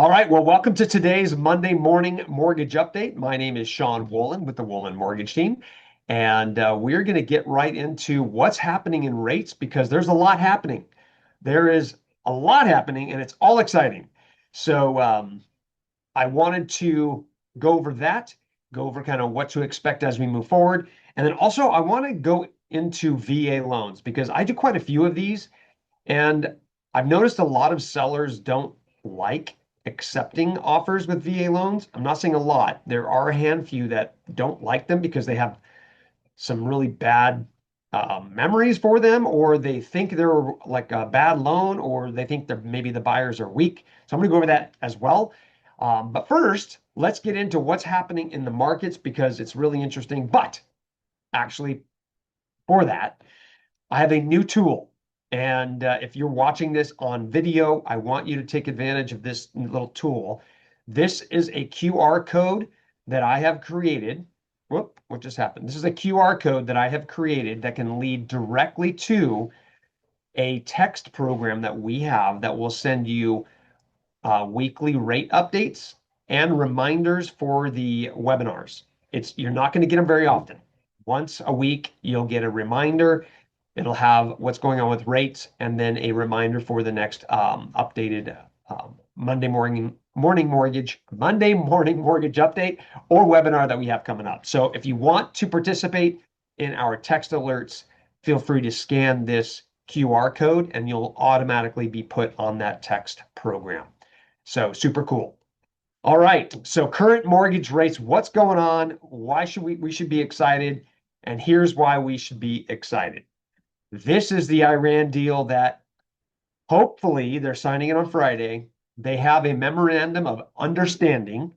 All right, well, welcome to today's Monday morning mortgage update. My name is Sean Woolen with the Woolen Mortgage Team, and we're going to get right into what's happening in rates because there's a lot happening. There is a lot happening, and it's all exciting. So I wanted to go over that, go over kind of what to expect as we move forward, and then also I want to go into VA loans because I do quite a few of these. And I've noticed a lot of sellers don't like accepting offers with VA loans. I'm not saying a lot. There are a handful that don't like them because they have some really bad memories for them, or they think they're like a bad loan, or they think that maybe the buyers are weak. So I'm going to go over that as well. But first, let's get into what's happening in the markets because it's really interesting. But actually, for that, I have a new tool. And if you're watching this on video, I want you to take advantage of this little tool. This is a QR code that I have created. Whoop, what just happened? This is a QR code that I have created that can lead directly to a text program that we have that will send you weekly rate updates and reminders for the webinars. You're not going to get them very often. Once a week, you'll get a reminder. It'll have what's going on with rates and then a reminder for the next updated Monday morning mortgage update or webinar that we have coming up. So if you want to participate in our text alerts, feel free to scan this QR code and you'll automatically be put on that text program. So super cool. All right. So current mortgage rates, what's going on? Why should we should be excited? And here's why we should be excited. This is the Iran deal that hopefully they're signing it on Friday. They have a memorandum of understanding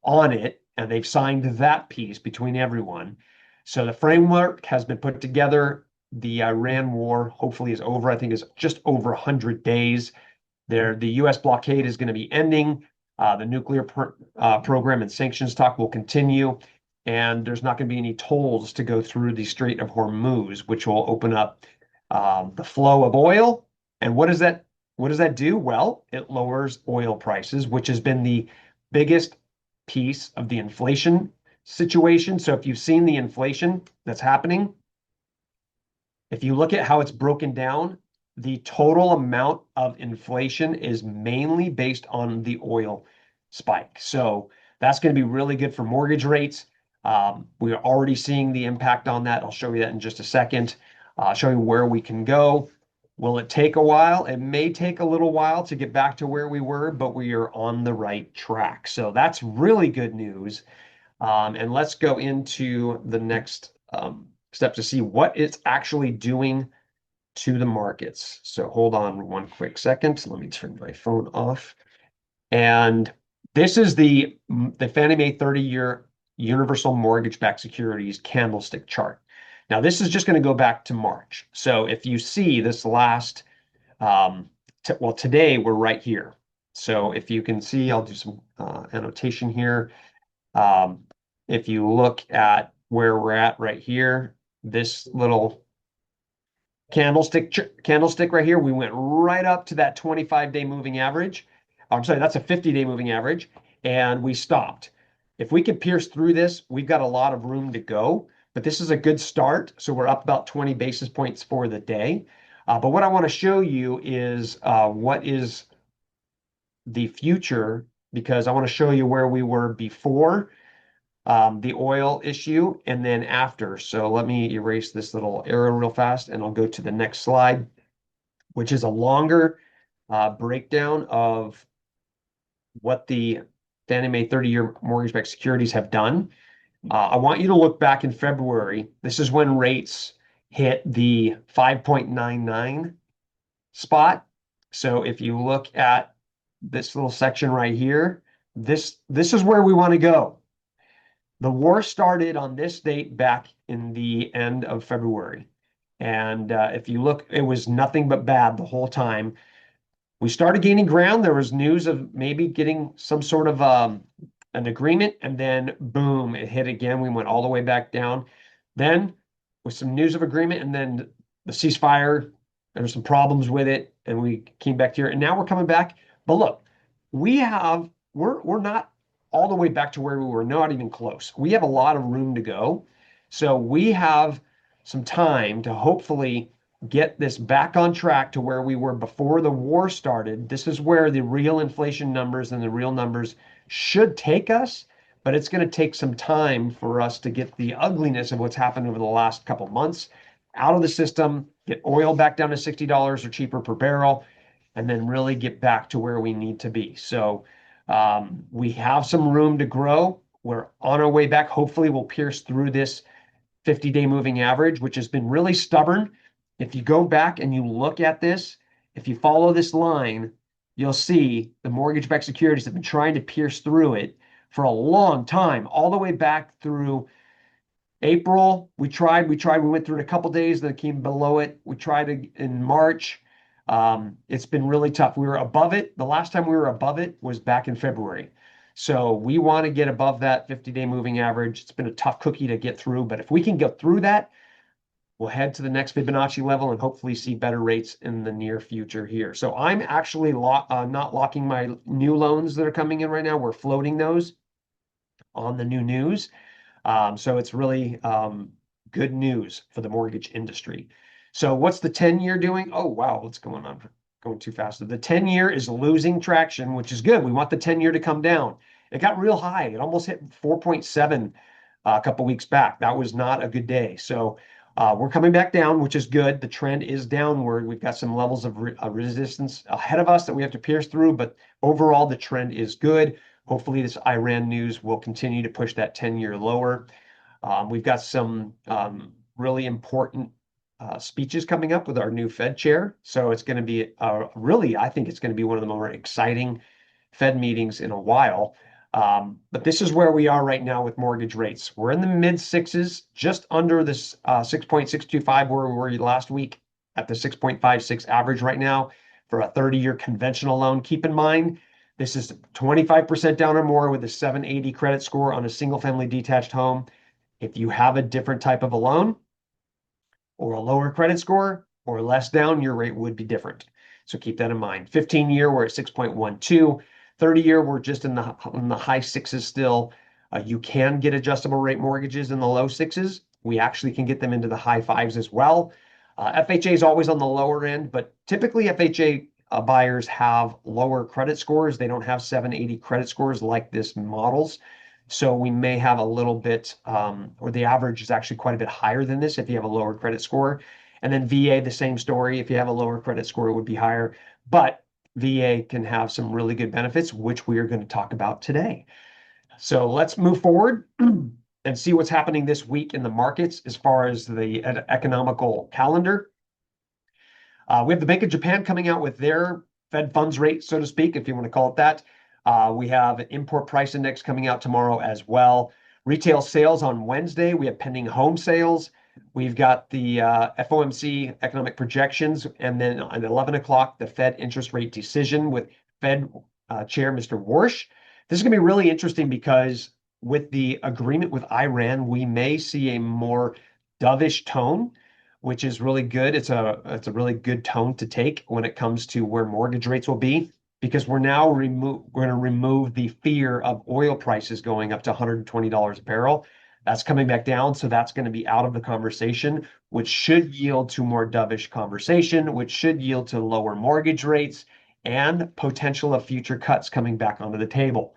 on it, and they've signed that piece between everyone. So the framework has been put together. The Iran war hopefully is over. I think it's just over 100 days. The U.S. blockade is going to be ending. The nuclear program and sanctions talk will continue. And there's not going to be any tolls to go through the Strait of Hormuz, which will open up the flow of oil. And what does that do? Well, it lowers oil prices, which has been the biggest piece of the inflation situation. So if you've seen the inflation that's happening, if you look at how it's broken down, the total amount of inflation is mainly based on the oil spike. So that's going to be really good for mortgage rates. We are already seeing the impact on that. I'll show you that in just a second. Show you where we can go. Will it take a while? It may take a little while to get back to where we were, but we are on the right track. So that's really good news. And let's go into the next step to see what it's actually doing to the markets. So hold on one quick second. Let me turn my phone off. And this is the Fannie Mae 30-year universal mortgage-backed securities candlestick chart. Now, this is just going to go back to March. So if you see this last, well, today we're right here. So if you can see, I'll do some annotation here. Um, if you look at where we're at right here, this little candlestick right here, we went right up to that 25-day moving average. I'm sorry, that's a 50-day moving average, and we stopped. If we could pierce through this, we've got a lot of room to go, but this is a good start. So we're up about 20 basis points for the day. But what I want to show you is what is the future, because I want to show you where we were before the oil issue and then after. So let me erase this little arrow real fast and I'll go to the next slide, which is a longer breakdown of what the Fannie Mae 30-year mortgage-backed securities have done. I want you to look back in February. This is when rates hit the 5.99 spot. So if you look at this little section right here, this is where we want to go. The war started on this date back in the end of February. And if you look, it was nothing but bad the whole time. We started gaining ground. There was news of maybe getting some sort of an agreement, and then boom, it hit again. We went all the way back down. Then, with some news of agreement, and then the ceasefire, there were some problems with it, and we came back here, and now we're coming back. But look, we have we're not all the way back to where we were, not even close. We have a lot of room to go. So we have some time to hopefully get this back on track to where we were before the war started. This is where the real inflation numbers and the real numbers should take us, but it's going to take some time for us to get the ugliness of what's happened over the last couple months out of the system, get oil back down to $60 or cheaper per barrel, and then really get back to where we need to be. So we have some room to grow. We're on our way back. Hopefully, we'll pierce through this 50-day moving average, which has been really stubborn. If you go back and you look at this, if you follow this line, you'll see the mortgage-backed securities have been trying to pierce through it for a long time, all the way back through April. We went through it a couple days, then it came below it. We tried it in March. It's been really tough. We were above it. The last time we were above it was back in February. So we want to get above that 50-day moving average. It's been a tough cookie to get through, but if we can get through that, we'll head to the next Fibonacci level and hopefully see better rates in the near future here. So I'm actually not locking my new loans that are coming in right now. We're floating those on the new news. So it's really good news for the mortgage industry. So what's the 10-year doing? Oh, wow, what's going on? Going too fast. The 10-year is losing traction, which is good. We want the 10-year to come down. It got real high. It almost hit 4.7 a couple weeks back. That was not a good day. So we're coming back down, which is good. The trend is downward. We've got some levels of resistance ahead of us that we have to pierce through, but overall, the trend is good. Hopefully, this Iran news will continue to push that 10-year lower. We've got some really important speeches coming up with our new Fed chair. So it's going to be really, I think it's going to be one of the more exciting Fed meetings in a while. But this is where we are right now with mortgage rates. We're in the mid sixes, just under this 6.625 where we were last week at the 6.56 average right now for a 30-year conventional loan. Keep in mind, this is 25% down or more with a 780 credit score on a single family detached home. If you have a different type of a loan or a lower credit score or less down, your rate would be different. So keep that in mind. 15-year, we're at 6.12. 30-year, we're just in the high sixes still. You can get adjustable rate mortgages in the low sixes. We actually can get them into the high fives as well. FHA is always on the lower end, but typically FHA buyers have lower credit scores. They don't have 780 credit scores like this models. So we may have a little bit, or the average is actually quite a bit higher than this if you have a lower credit score. And then VA, the same story. If you have a lower credit score, it would be higher. But VA can have some really good benefits, which we are going to talk about today. So let's move forward and see what's happening this week in the markets as far as the economical calendar. We have the Bank of Japan coming out with their Fed funds rate, so to speak, if you want to call it that. We have an import price index coming out tomorrow as well. Retail sales on Wednesday. We have pending home sales. We've got the FOMC economic projections. And then at 11 o'clock, the Fed interest rate decision with Fed Chair Mr. Warsh. This is going to be really interesting because with the agreement with Iran, we may see a more dovish tone, which is really good. It's a really good tone to take when it comes to where mortgage rates will be, because we're going to remove the fear of oil prices going up to $120 a barrel. That's coming back down, so that's going to be out of the conversation, which should yield to more dovish conversation, which should yield to lower mortgage rates and potential of future cuts coming back onto the table.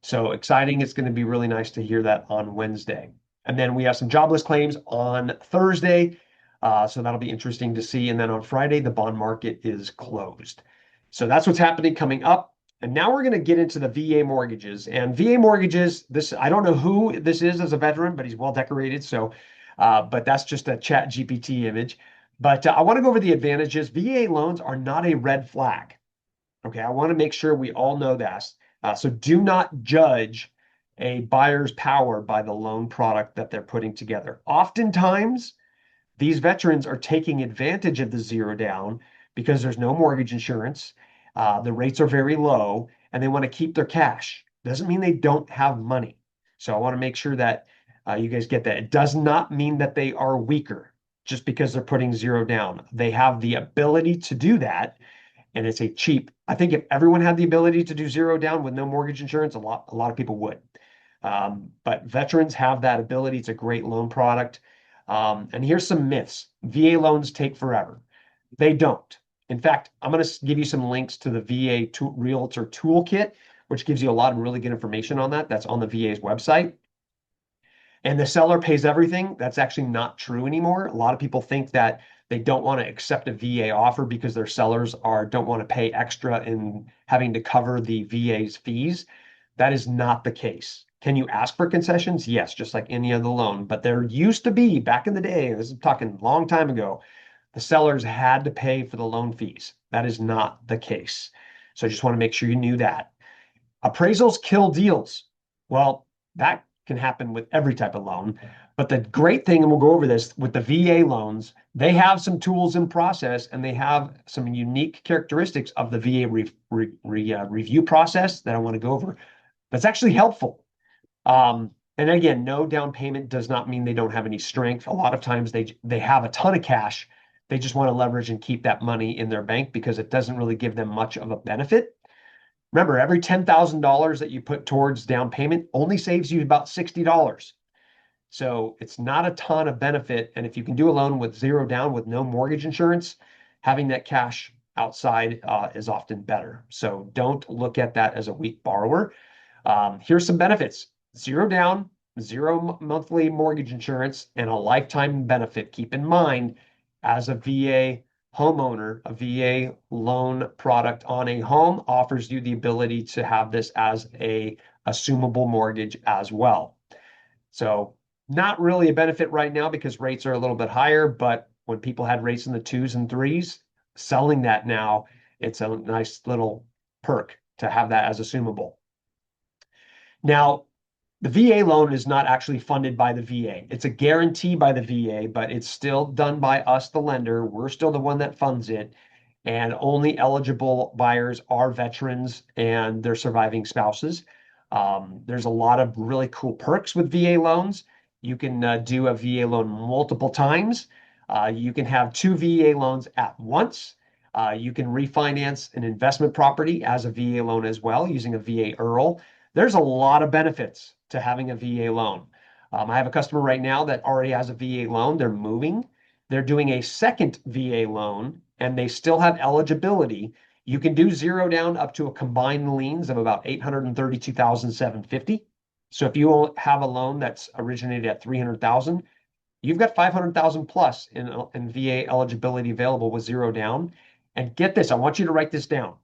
So exciting. It's going to be really nice to hear that on Wednesday. And then we have some jobless claims on Thursday. So that'll be interesting to see. And then on Friday, the bond market is closed. So that's what's happening coming up. And now we're going to get into the VA mortgages. And VA mortgages, this I don't know who this is as a veteran, but he's well decorated. So, but that's just a Chat GPT image. But I want to go over the advantages. VA loans are not a red flag. Okay, I want to make sure we all know that. So do not judge a buyer's power by the loan product that they're putting together. Oftentimes, these veterans are taking advantage of the zero down because there's no mortgage insurance. The rates are very low and they want to keep their cash. Doesn't mean they don't have money. So I want to make sure that you guys get that. It does not mean that they are weaker just because they're putting zero down. They have the ability to do that. and it's a cheap. I think if everyone had the ability to do zero down with no mortgage insurance, a lot of people would. But veterans have that ability. It's a great loan product. And here's some myths. VA loans take forever. They don't. In fact, I'm going to give you some links to the Realtor Toolkit, which gives you a lot of really good information on that. That's on the VA's website. And the seller pays everything. That's actually not true anymore. A lot of people think that they don't want to accept a VA offer because their sellers don't want to pay extra in having to cover the VA's fees. That is not the case. Can you ask for concessions? Yes, just like any other loan. But there used to be back in the day, this is talking a long time ago, the sellers had to pay for the loan fees. That is not the case. So I just want to make sure you knew that. Appraisals kill deals. Well, that can happen with every type of loan. But the great thing, and we'll go over this with the VA loans, they have some tools in process and they have some unique characteristics of the VA review process that I want to go over. That's actually helpful. And again, no down payment does not mean they don't have any strength. A lot of times they have a ton of cash. They just want to leverage and keep that money in their bank because it doesn't really give them much of a benefit. Remember, every $10,000 that you put towards down payment only saves you about $60. So it's not a ton of benefit. And if you can do a loan with zero down with no mortgage insurance, having that cash outside is often better. So don't look at that as a weak borrower. Here's some benefits: zero down, zero monthly mortgage insurance, and a lifetime benefit. Keep in mind, as a VA homeowner, a VA loan product on a home offers you the ability to have this as a assumable mortgage as well. So not really a benefit right now because rates are a little bit higher, but when people had rates in the twos and threes, selling that now, it's a nice little perk to have that as assumable. Now, the VA loan is not actually funded by the VA. It's a guarantee by the VA, but it's still done by us, the lender. We're still the one that funds it. And only eligible buyers are veterans and their surviving spouses. There's a lot of really cool perks with VA loans. You can do a VA loan multiple times. You can have two VA loans at once. You can refinance an investment property as a VA loan as well using a VA IRRRL. There's a lot of benefits to having a VA loan. I have a customer right now that already has a VA loan. They're moving. They're doing a second VA loan and they still have eligibility. You can do zero down up to a combined liens of about 832,750. So if you have a loan that's originated at 300,000, you've got 500,000 plus in VA eligibility available with zero down. And get this, I want you to write this down.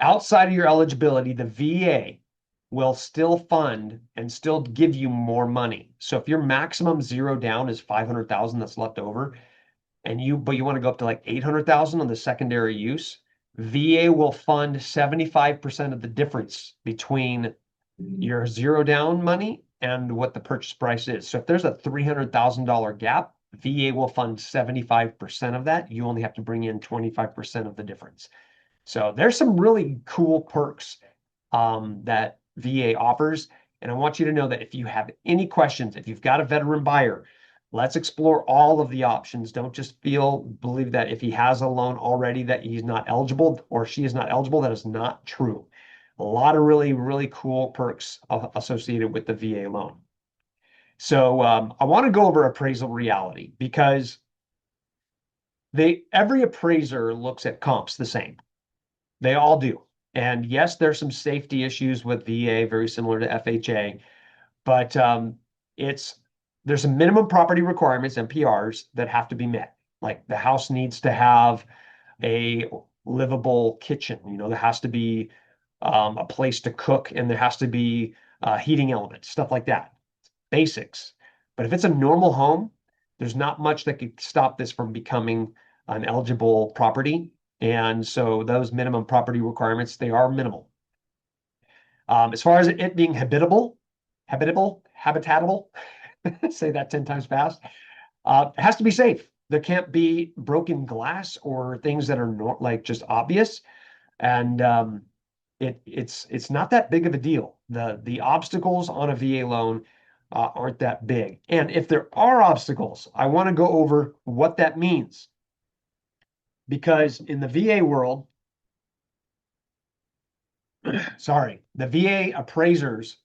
Outside of your eligibility, the VA will still fund and still give you more money. So if your maximum zero down is 500,000 that's left over, but you want to go up to like 800,000 on the secondary use, VA will fund 75% of the difference between your zero down money and what the purchase price is. So if there's a $300,000 gap, VA will fund 75% of that. You only have to bring in 25% of the difference. So there's some really cool perks that VA offers. And I want you to know that if you have any questions, if you've got a veteran buyer, let's explore all of the options. Don't just believe that if he has a loan already that he's not eligible or she is not eligible. That is not true. A lot of really, really cool perks associated with the VA loan. So I want to go over appraisal reality because every appraiser looks at comps the same. They all do. And yes, there's some safety issues with VA, very similar to FHA, but there's some minimum property requirements, MPRs, that have to be met. Like the house needs to have a livable kitchen. There has to be a place to cook, and there has to be heating elements, stuff like that. Basics. But if it's a normal home, there's not much that could stop this from becoming an eligible property. And so those minimum property requirements, they are minimal. As far as it being habitatable, say that 10 times fast, it has to be safe. There can't be broken glass or things that are not like just obvious. And it's not that big of a deal. The obstacles on a VA loan aren't that big. And if there are obstacles, I want to go over what that means. because in the VA world, sorry, the VA appraisers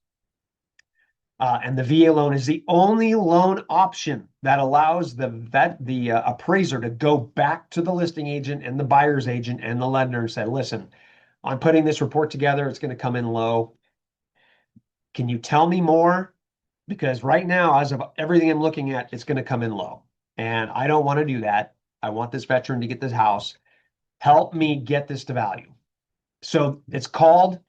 and the VA loan is the only loan option that allows the appraiser to go back to the listing agent and the buyer's agent and the lender and say, listen, I'm putting this report together. It's going to come in low. Can you tell me more? Because right now, as of everything I'm looking at, it's going to come in low. And I don't want to do that. I want this veteran to get this house. Help me get this to value. So it's called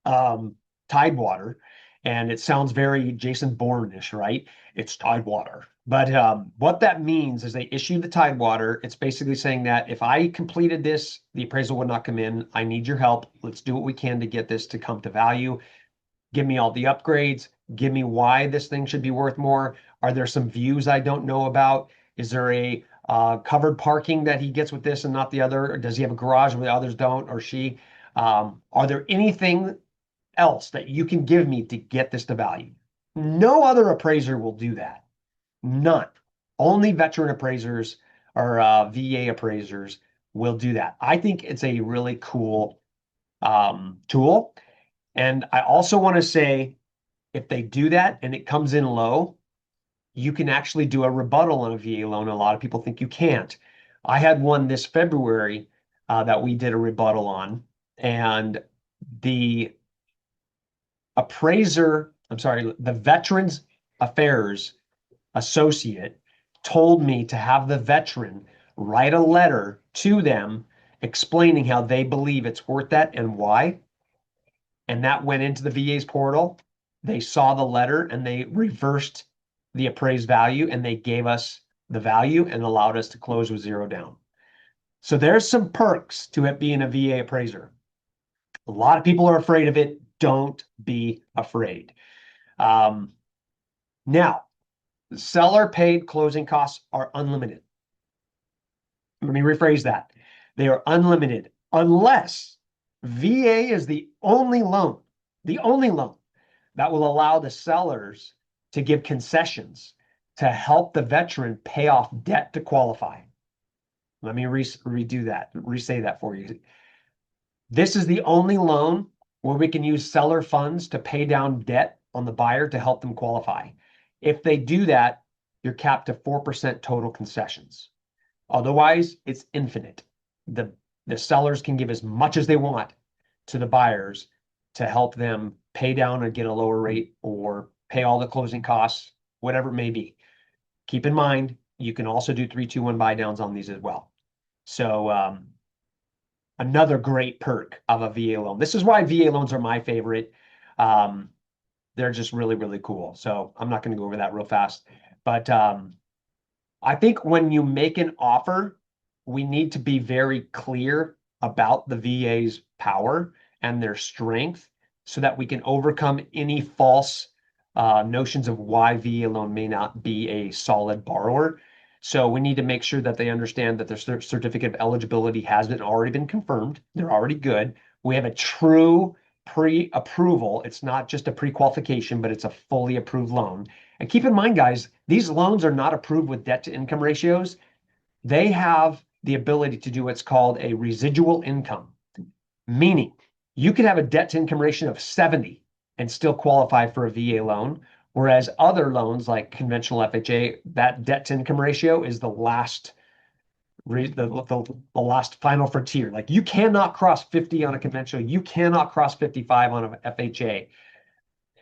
um, Tidewater, and it sounds very Jason Bourne-ish, right? It's Tidewater. But what that means is they issue the Tidewater. It's basically saying that if I completed this, the appraisal would not come in. I need your help. Let's do what we can to get this to come to value. Give me all the upgrades. Give me why this thing should be worth more. Are there some views I don't know about? Is there a covered parking that he gets with this and not the other? Or does he have a garage where the others don't, or she? Are there anything else that you can give me to get this to value? No other appraiser will do that. None. Only veteran appraisers or VA appraisers will do that. I think it's a really cool tool. And I also want to say, if they do that and it comes in low, you can actually do a rebuttal on a VA loan. A lot of people think you can't. I had one this February that we did a rebuttal on, and the the Veterans Affairs associate told me to have the veteran write a letter to them explaining how they believe it's worth that and why. And that went into the VA's portal. They saw the letter and they reversed the appraised value and they gave us the value and allowed us to close with zero down. So there's some perks to it being a VA appraiser. A lot of people are afraid of it. Don't be afraid. Um, Now, seller paid closing costs are unlimited. Let me rephrase that. They are unlimited unless VA is the only loan that will allow the sellers to give concessions to help the veteran pay off debt to qualify. Let me redo that, re-say that for you. This is the only loan where we can use seller funds to pay down debt on the buyer to help them qualify. If they do that, you're capped to 4% total concessions. Otherwise, it's infinite. The, the sellers can give as much as they want to the buyers to help them pay down and get a lower rate or pay all the closing costs, whatever it may be. Keep in mind, you can also do 3-2-1 buy downs on these as well. So another great perk of a VA loan. This is why VA loans are my favorite. Um, they're just really, really cool. So I'm not going to go over that real fast. But I think when you make an offer, we need to be very clear about the VA's power and their strength so that we can overcome any false notions of why VA loan may not be a solid borrower. So we need to make sure that they understand that their certificate of eligibility has already been confirmed. They're already good. We have a true pre-approval. It's not just a pre-qualification, but it's a fully approved loan. And keep in mind, guys, these loans are not approved with debt to income ratios. They have the ability to do what's called a residual income, meaning you could have a debt to income ratio of 70 and still qualify for a VA loan. Whereas other loans like conventional FHA, that debt to income ratio is the last the last final frontier. Like you cannot cross 50 on a conventional, you cannot cross 55 on an FHA.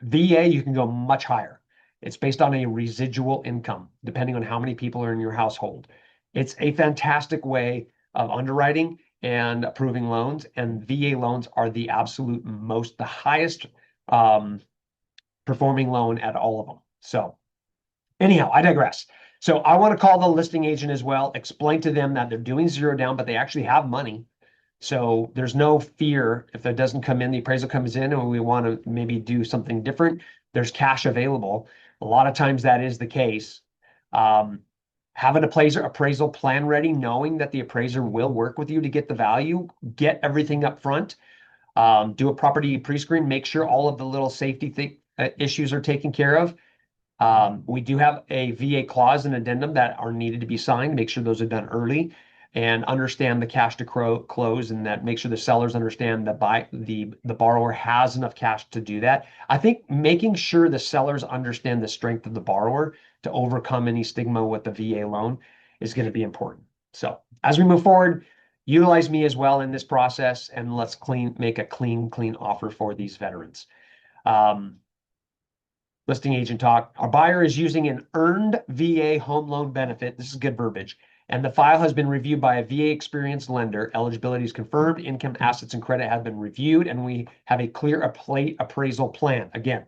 VA, you can go much higher. It's based on a residual income, depending on how many people are in your household. It's a fantastic way of underwriting and approving loans, and VA loans are the absolute most, the highest performing loan at all of them. So anyhow, I digress. So I want to call the listing agent as well, explain to them that they're doing zero down, but they actually have money. So there's no fear if it doesn't come in, the appraisal comes in and we want to maybe do something different. There's cash available. A lot of times that is the case. Have an appraisal plan ready, knowing that the appraiser will work with you to get the value, get everything up front, do a property pre-screen, make sure all of the little safety issues are taken care of. We do have a VA clause and addendum that are needed to be signed. Make sure those are done early. and understand the cash to close, and that make sure the sellers understand that the borrower has enough cash to do that. I think making sure the sellers understand the strength of the borrower to overcome any stigma with the VA loan is going to be important. So as we move forward, utilize me as well in this process, and let's make a clean offer for these veterans. Um, Listing agent talk. Our buyer is using an earned VA home loan benefit. This is good verbiage. And the file has been reviewed by a VA experienced lender. Eligibility is confirmed. Income, assets, and credit have been reviewed, and we have a clear appraisal plan. Again,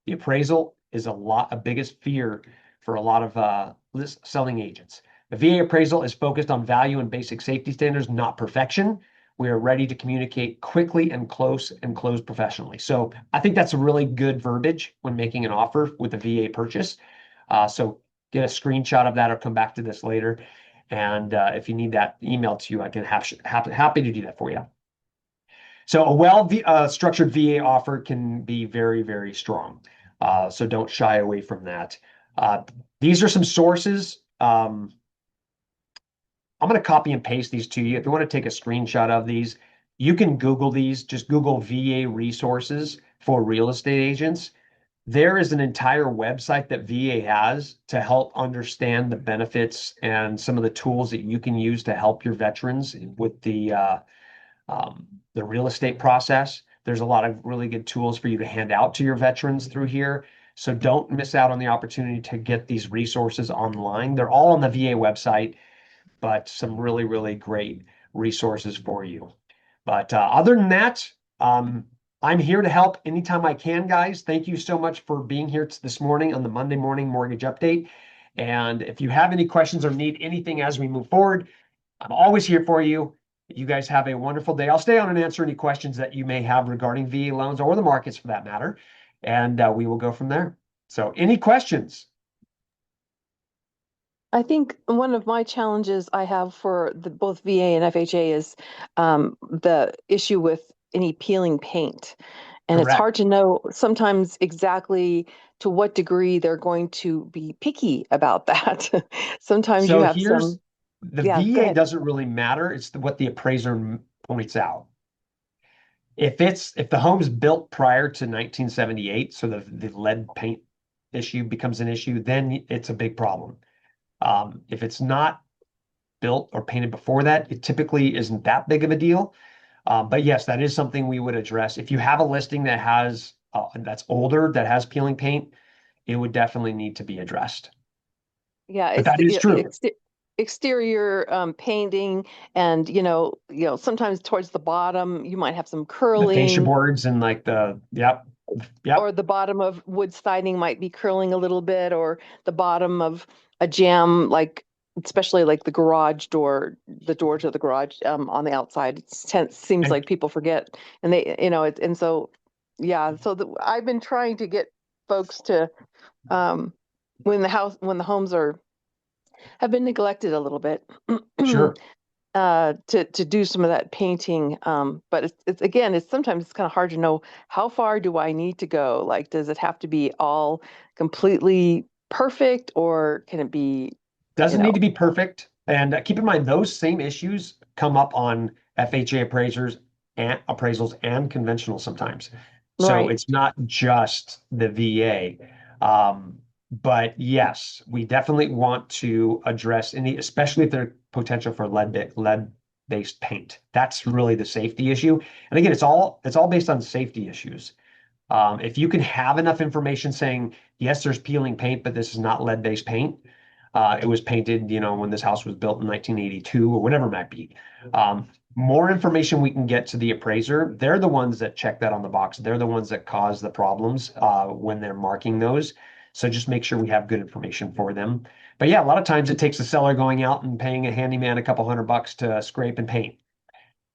the appraisal is a biggest fear for a lot of selling agents. The VA appraisal is focused on value and basic safety standards, not perfection. We are ready to communicate quickly and close professionally. So I think that's a really good verbiage when making an offer with a VA purchase. So get a screenshot of that or come back to this later. And if you need that emailed to you, I can happy to do that for you. So a structured VA offer can be very, very strong. So don't shy away from that. These are some sources. I'm going to copy and paste these to you. If you want to take a screenshot of these, you can Google these. Just Google VA resources for real estate agents. There is an entire website that VA has to help understand the benefits and some of the tools that you can use to help your veterans with the real estate process. There's a lot of really good tools for you to hand out to your veterans through here. So don't miss out on the opportunity to get these resources online. They're all on the VA website, but some really, really great resources for you. But other than that, I'm here to help anytime I can, guys. Thank you so much for being here this morning on the Monday Morning Mortgage Update. And if you have any questions or need anything as we move forward, I'm always here for you. You guys have a wonderful day. I'll stay on and answer any questions that you may have regarding VA loans or the markets for that matter. And we will go from there. So, any questions? I think one of my challenges I have for both VA and FHA is the issue with any peeling paint. And it's Correct. hard to know sometimes exactly to what degree they're going to be picky about that. Sometimes you So have some, here's the yeah, go VA ahead. doesn't really matter. It's what the appraiser points out. If the home's built prior to 1978, so the lead paint issue becomes an issue, then it's a big problem. If it's not built or painted before that, it typically isn't that big of a deal. But yes, that is something we would address. If you have a listing that has that's older, that has peeling paint, it would definitely need to be addressed. Yeah, But it's that is true. exterior painting, and sometimes towards the bottom you might have some The fascia curling, boards and like yep, or the bottom of wood siding might be curling a little bit, or the bottom of a jamb, like especially like the garage door, the door to the garage on the outside. Seems and like people forget, and and so yeah. So I've been trying to get folks to um, when the homes are have been neglected a little bit. sure. To do some of that painting. But it's again, it's sometimes it's kind of hard to know how far do I need to go? Like, does it have to be all completely perfect, or can it be, you Doesn't need know, to be perfect. And keep in mind, those same issues come up on FHA appraisals and conventional sometimes. So right? it's not just the VA. But yes, we definitely want to address any, especially if there's potential for lead-based paint. That's really the safety issue. And again, it's all based on safety issues. If you can have enough information saying, yes, there's peeling paint, but this is not lead-based paint. It was painted, when this house was built in 1982 or whatever it might be. More information we can get to the appraiser. They're the ones that check that on the box. They're the ones that cause the problems when they're marking those. So just make sure we have good information for them. But yeah, a lot of times it takes the seller going out and paying a handyman a couple $100 to scrape and paint.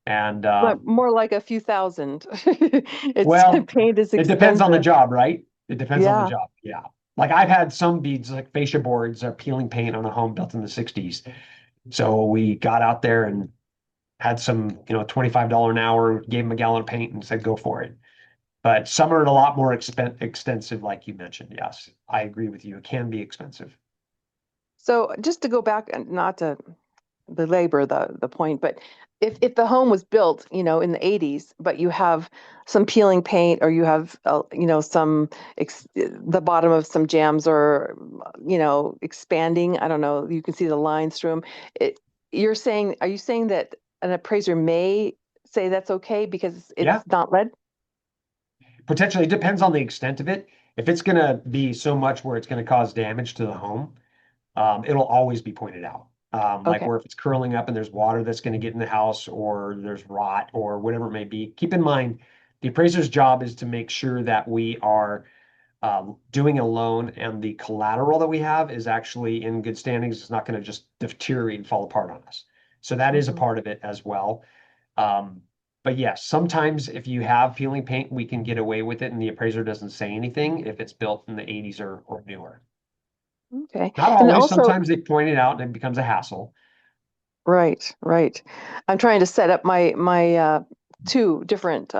And But more like a few thousand. It's well, paint is it depends on the expensive. job, right? It depends on the Yeah. job. Yeah. Like I've had some beads, like fascia boards, are peeling paint on a home built in the 60s. So we got out there and had some, $25 an hour, gave them a gallon of paint and said, go for it. But some are a lot more extensive, like you mentioned. Yes, I agree with you. It can be expensive. So just to go back, and not to labor the point. But if the home was built, in the 80s, but you have some peeling paint, or you have some the bottom of some jams, or expanding, I don't know, you can see the lines through them. It, are you saying that an appraiser may say that's okay because Yeah, it's not lead? potentially it depends on the extent of it. If it's going to be so much where it's going to cause damage to the home, it'll always be pointed out. Like Okay. where if it's curling up and there's water that's going to get in the house or there's rot or whatever it may be, keep in mind the appraiser's job is to make sure that we are doing a loan and the collateral that we have is actually in good standings. It's not going to just deteriorate and fall apart on us. So that is a Hmm. part of it as well. Um, but yes, sometimes if you have peeling paint, we can get away with it and the appraiser doesn't say anything if it's built in the 80s or newer. Okay. Not And always. also, Sometimes they point it out and it becomes a hassle. right, right. I'm trying to set up my two different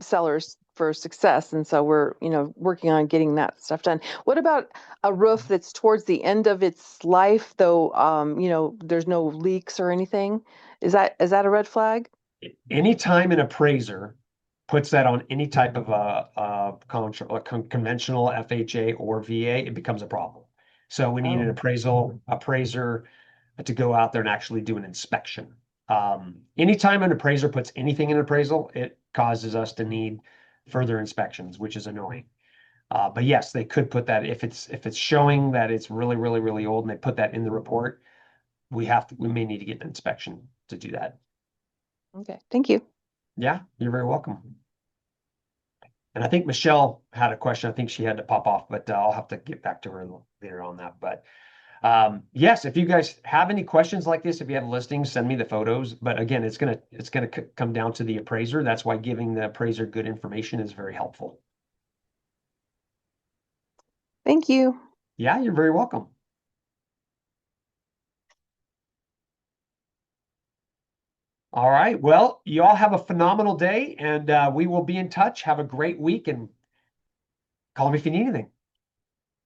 sellers for success, and so we're working on getting that stuff done. What about a roof that's towards the end of its life, though? There's no leaks or anything. Is that a red flag? Anytime an appraiser puts that on any type of conventional FHA or VA, it becomes a problem. So we need an Oh, appraiser to go out there and actually do an inspection. Anytime an appraiser puts anything in appraisal, it causes us to need further inspections, which is annoying. But yes, they could put that if it's showing that it's really, really, really old and they put that in the report, we may need to get an inspection to do that. okay. Thank you. Yeah, you're very welcome. And I think Michelle had a question. I think she had to pop off, but I'll have to get back to her later on that. But yes, if you guys have any questions like this, if you have listings, send me the photos. But again, it's gonna come down to the appraiser. That's why giving the appraiser good information is very helpful. Thank you. Yeah, you're very welcome. All right. Well, you all have a phenomenal day, and we will be in touch. Have a great week, and call me if you need anything.